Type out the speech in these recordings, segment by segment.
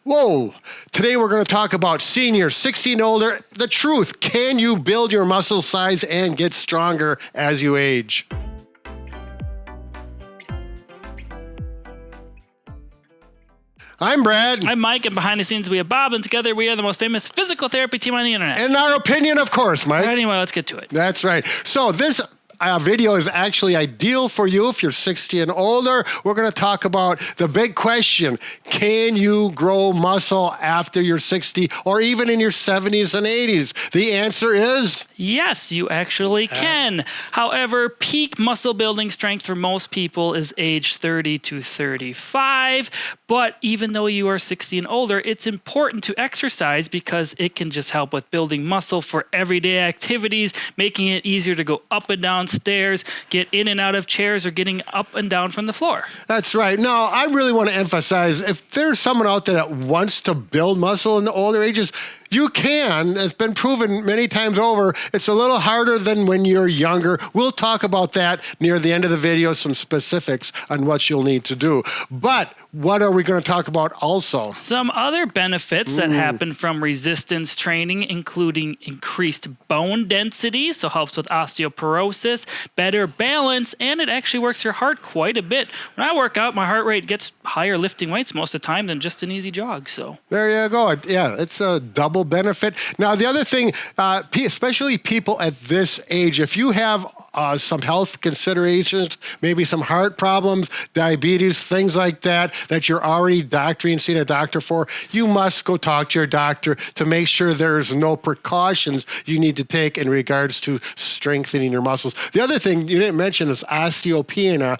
Whoa! Today we're going to talk about seniors, 60 and older. The truth, can you build your muscle size and get stronger as you age? I'm Brad. I'm Mike, and behind the scenes we have Bob, and together we are the most famous physical therapy team on the internet. In our opinion, of course, Mike. Anyway, let's get to it. That's right. So this video is actually ideal for you if you're 60 and older. We're going to talk about the big question: can you grow muscle after you're 60 or even in your 70s and 80s? The answer is yes, you actually can. However, peak muscle building strength for most people is age 30 to 35. But even though you are 60 and older, it's important to exercise because it can just help with building muscle for everyday activities, making it easier to go up and down stairs, get in and out of chairs, or getting up and down from the floor. That's right. Now, I really want to emphasize, if there's someone out there that wants to build muscle in the older ages, you can. It's been proven many times over. It's a little harder than when you're younger. We'll talk about that near the end of the video, some specifics on what you'll need to do. But what are we going to talk about also? Some other benefits that happen from resistance training, including increased bone density, so helps with osteoporosis, better balance, and it actually works your heart quite a bit. When I work out, my heart rate gets higher lifting weights most of the time than just an easy jog. So there you go. Yeah, it's a double benefit. Now, the other thing, especially people at this age, if you have some health considerations, maybe some heart problems, diabetes, things like that you're already seeing a doctor for, you must go talk to your doctor to make sure there's no precautions you need to take in regards to strengthening your muscles. The other thing you didn't mention is osteopenia.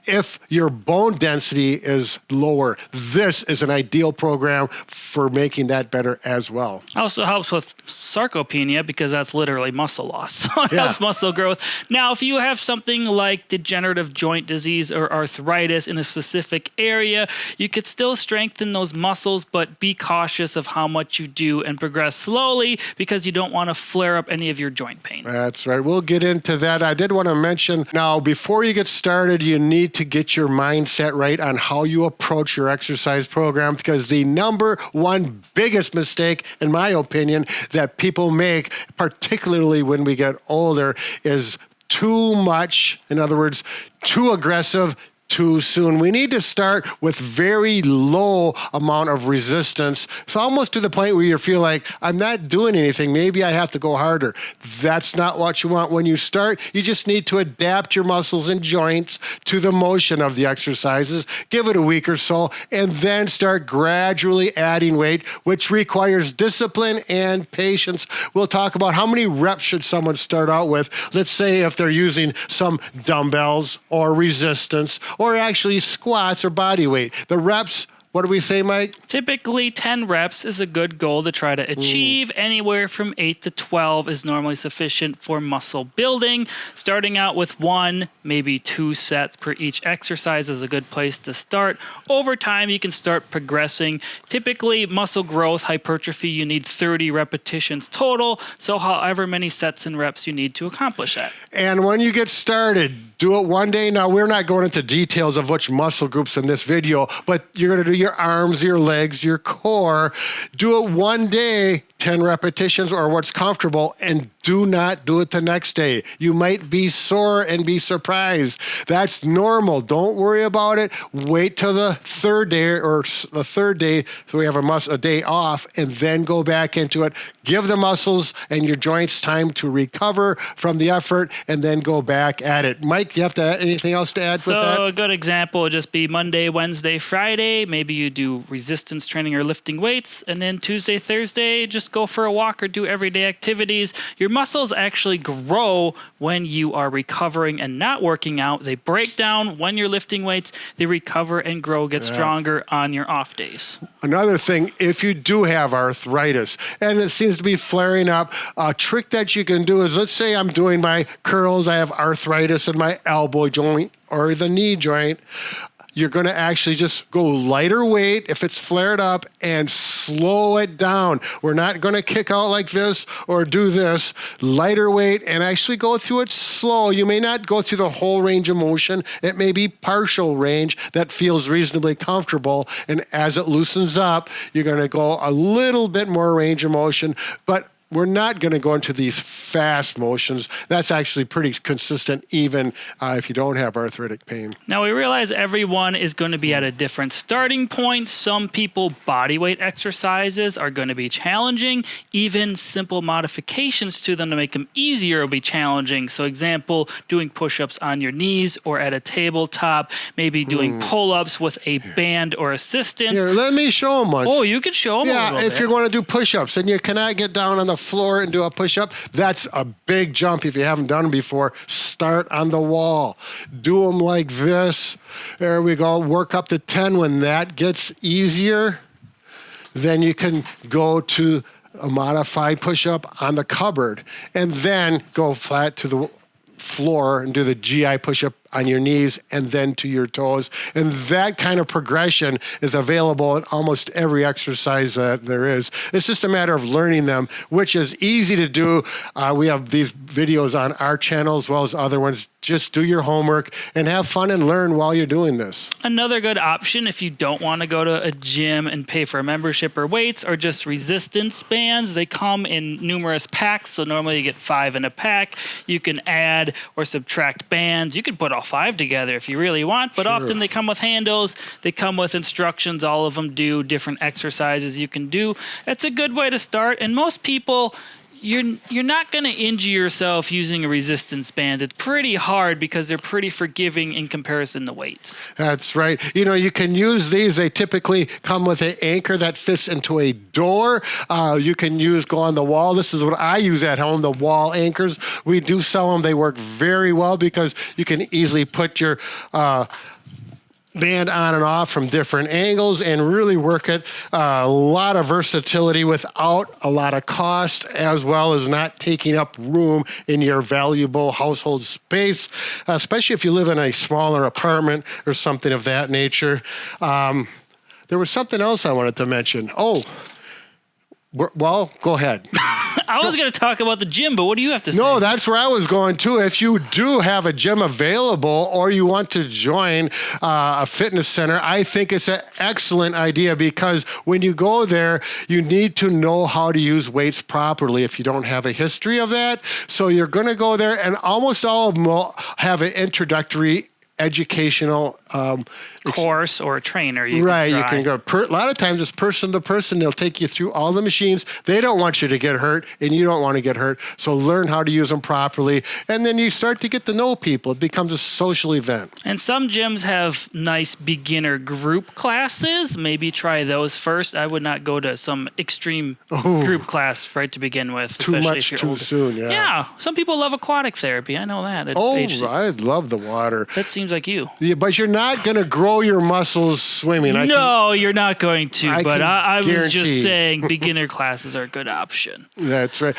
If your bone density is lower, this is an ideal program for making that better as well. Also helps with sarcopenia because that's literally muscle loss. So it helps muscle growth. Now, if you have something like degenerative joint disease or arthritis in a specific area, you could still strengthen those muscles, but be cautious of how much you do and progress slowly because you don't want to flare up any of your joint pain. That's right. We'll get into that. I did want to mention, now, before you get started, you need to get your mindset right on how you approach your exercise program, because the number one biggest mistake, in my opinion, that people make, particularly when we get older, is too much. In other words, too aggressive, too soon. We need to start with very low amount of resistance. So almost to the point where you feel like, I'm not doing anything. Maybe I have to go harder. That's not what you want. When you start, you just need to adapt your muscles and joints to the motion of the exercises. Give it a week or so, and then start gradually adding weight, which requires discipline and patience. We'll talk about how many reps should someone start out with. Let's say if they're using some dumbbells or resistance, or actually squats or body weight. The reps, what do we say, Mike? Typically, 10 reps is a good goal to try to achieve. Anywhere from 8 to 12 is normally sufficient for muscle building. Starting out with 1, maybe 2 sets per each exercise is a good place to start. Over time, you can start progressing. Typically, muscle growth, hypertrophy, you need 30 repetitions total. So however many sets and reps you need to accomplish that. And when you get started, do it one day. Now, we're not going into details of which muscle groups in this video, but you're going to do your arms, your legs, your core. Do it one day, 10 repetitions or what's comfortable, and do not do it the next day. You might be sore and be surprised. That's normal. Don't worry about it. Wait till the third day so we have a day off, and then go back into it. Give the muscles and your joints time to recover from the effort, and then go back at it. Mike, do you have to add anything else to add with that? So a good example would just be Monday, Wednesday, Friday. Maybe you do resistance training or lifting weights, and then Tuesday, Thursday, just go for a walk or do everyday activities. Your muscles actually grow when you are recovering and not working out. They break down when you're lifting weights. They recover and grow, get stronger on your off days. Another thing, if you do have arthritis and it seems to be flaring up, a trick that you can do is, let's say I'm doing my curls, I have arthritis in my elbow joint or the knee joint. You're going to actually just go lighter weight if it's flared up and slow it down. We're not going to kick out like this or do this. Lighter weight and actually go through it slow. You may not go through the whole range of motion. It may be partial range that feels reasonably comfortable. And as it loosens up, you're going to go a little bit more range of motion, but we're not going to go into these fast motions. That's actually pretty consistent even if you don't have arthritic pain. Now, we realize everyone is going to be at a different starting point. Some people, body weight exercises are going to be challenging. Even simple modifications to them to make them easier will be challenging. So, example, doing push-ups on your knees or at a tabletop, maybe doing pull-ups with a band or assistance. Here, let me show them once. Oh, you can show them a little if bit. you're going to do push-ups and you cannot get down on the floor and do a push-up, that's a big jump. If you haven't done them before, start on the wall. Do them like this. There we go. Work up to 10. When that gets easier, then you can go to a modified push-up on the cupboard and then go flat to the floor and do the GI push-up on your knees and then to your toes. And that kind of progression is available in almost every exercise that there is. It's just a matter of learning them, which is easy to do. We have these videos on our channel as well as other ones. Just do your homework and have fun and learn while you're doing this. Another good option if you don't want to go to a gym and pay for a membership or weights are just resistance bands. They come in numerous packs, so normally you get 5 in a pack. You can add or subtract bands. You can put all 5 together if you really want, but often they come with handles. They come with instructions. All of them do different exercises you can do. That's a good way to start, and most people, you're not going to injure yourself using a resistance band. It's pretty hard because they're pretty forgiving in comparison to weights. That's right. You know, you can use these. They typically come with an anchor that fits into a door. You can go on the wall. This is what I use at home, the wall anchors. We do sell them. They work very well because you can easily put your band on and off from different angles and really work it. A lot of versatility without a lot of cost, as well as not taking up room in your valuable household space, especially if you live in a smaller apartment or something of that nature. There was something else I wanted to mention. Well, go ahead. I was going to talk about the gym, but what do you have to say? No, that's where I was going too. If you do have a gym available or you want to join a fitness center, I think it's an excellent idea because when you go there, you need to know how to use weights properly if you don't have a history of that. So you're going to go there and almost all of them will have an introductory educational course or a trainer. You can go. A lot of times it's person to person. They'll take you through all the machines. They don't want you to get hurt, and you don't want to get hurt. So learn how to use them properly, and then you start to get to know people. It becomes a social event. And some gyms have nice beginner group classes. Maybe try those first. I would not go to some extreme group class right to begin with. Too much too soon. Yeah. Some people love aquatic therapy. I know that. I love the water. That seems like you. Yeah, but you're not going to grow your muscles swimming. No, you're not going to. I was just saying beginner classes are a good option. That's right.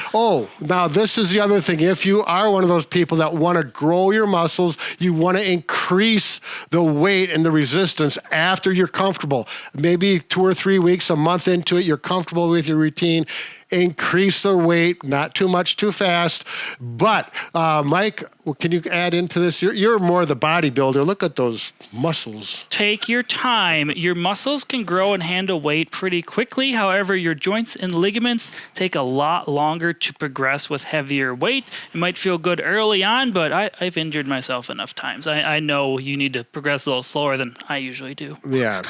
Now this is the other thing. If you are one of those people that want to grow your muscles, you want to increase the weight and the resistance after you're comfortable. Maybe 2 or 3 weeks, a month into it, you're comfortable with your routine. Increase the weight, not too much, too fast. But Mike, can you add into this? You're more the bodybuilder. Look at those muscles. Take your time. Your muscles can grow and handle weight pretty quickly. However, your joints and ligaments take a lot longer to progress with heavier weight. It might feel good early on, but I've injured myself enough times. I know you need to progress a little slower than I usually do. Yeah.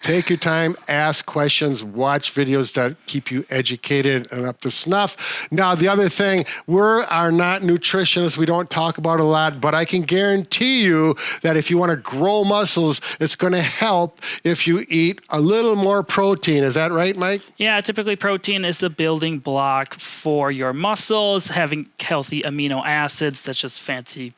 Take your time, ask questions, watch videos that keep you educated and up to snuff. Now, the other thing, we are not nutritionists. We don't talk about it a lot, but I can guarantee you that if you want to grow muscles, it's going to help if you eat a little more protein. Is that right, Mike? Yeah, typically protein is the building block for your muscles. Having healthy amino acids, that's just fancy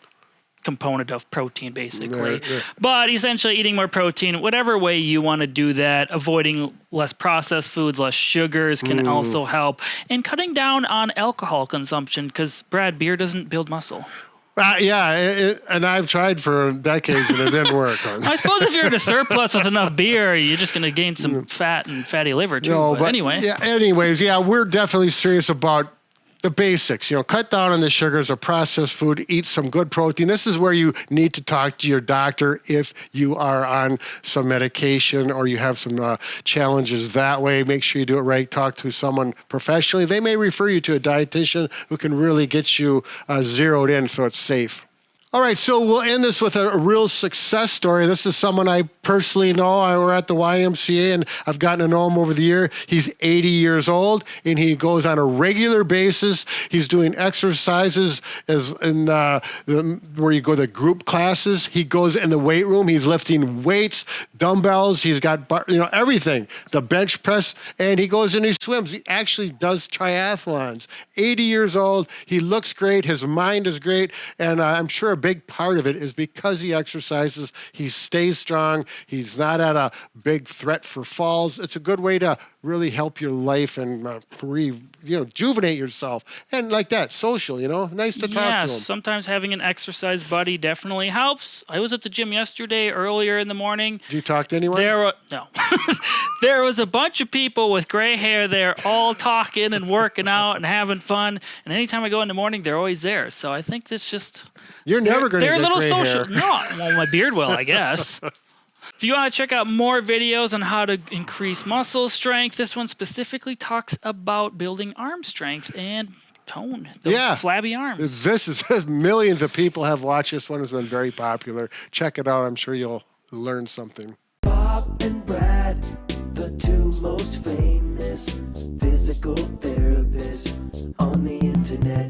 component of protein, basically. Yeah. But essentially eating more protein, whatever way you want to do that, avoiding less processed foods, less sugars can also help. And cutting down on alcohol consumption, because, Brad, beer doesn't build muscle. And I've tried for decades and it didn't work. I suppose if you're in a surplus with enough beer, you're just going to gain some fat and fatty liver too. No, but anyway. Yeah. Anyways, we're definitely serious about the basics. Cut down on the sugars of processed food, eat some good protein. This is where you need to talk to your doctor if you are on some medication or you have some challenges that way. Make sure you do it right. Talk to someone professionally. They may refer you to a dietitian who can really get you zeroed in so it's safe. All right, so we'll end this with a real success story. This is someone I personally know. I were at the YMCA, and I've gotten to know him over the year. He's 80 years old, and he goes on a regular basis. He's doing exercises as in where you go to group classes. He goes in the weight room. He's lifting weights, dumbbells. He's got everything, the bench press, and he goes and he swims. He actually does triathlons. 80 years old. He looks great. His mind is great, and I'm sure a big part of it is because he exercises, he stays strong, he's not at a big threat for falls. It's a good way to really help your life and rejuvenate yourself. And like that, social, nice to talk to him. Sometimes having an exercise buddy definitely helps. I was at the gym yesterday earlier in the morning. Did you talk to anyone? No. There was a bunch of people with gray hair there all talking and working out and having fun. And anytime I go in the morning, they're always there. So I think this just... You're never going to get gray social. hair. No, well, my beard will, I guess. If you want to check out more videos on how to increase muscle strength, this one specifically talks about building arm strength and tone. Flabby arms. This is millions of people have watched this one. It's been very popular. Check it out. I'm sure you'll learn something. Bob and Brad, the two most famous physical therapists on the internet.